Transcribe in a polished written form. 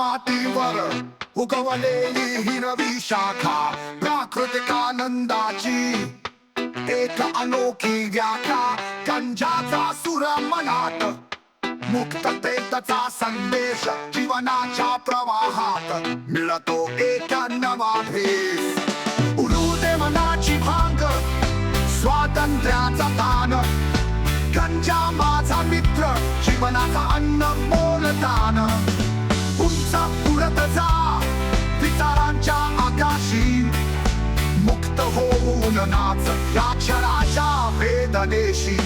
मातीवर उगवलेली हिरवी शाखा प्राकृतिक आनंदाची एक अनोखी व्याख्या गंजाचा सुर मनात मुक्ततेचा संदेश जीवनाच्या प्रवाहात मिळतो एक नवा भेस उडू दे मनाची भांग स्वातंत्र्याचा तान गंजा माझा मित्र जीवनाचा अनमोल दान उंच उडत जा विचारांच्या आकाशी मुक्त होऊन नाच या क्षणाच्या वेदनेशी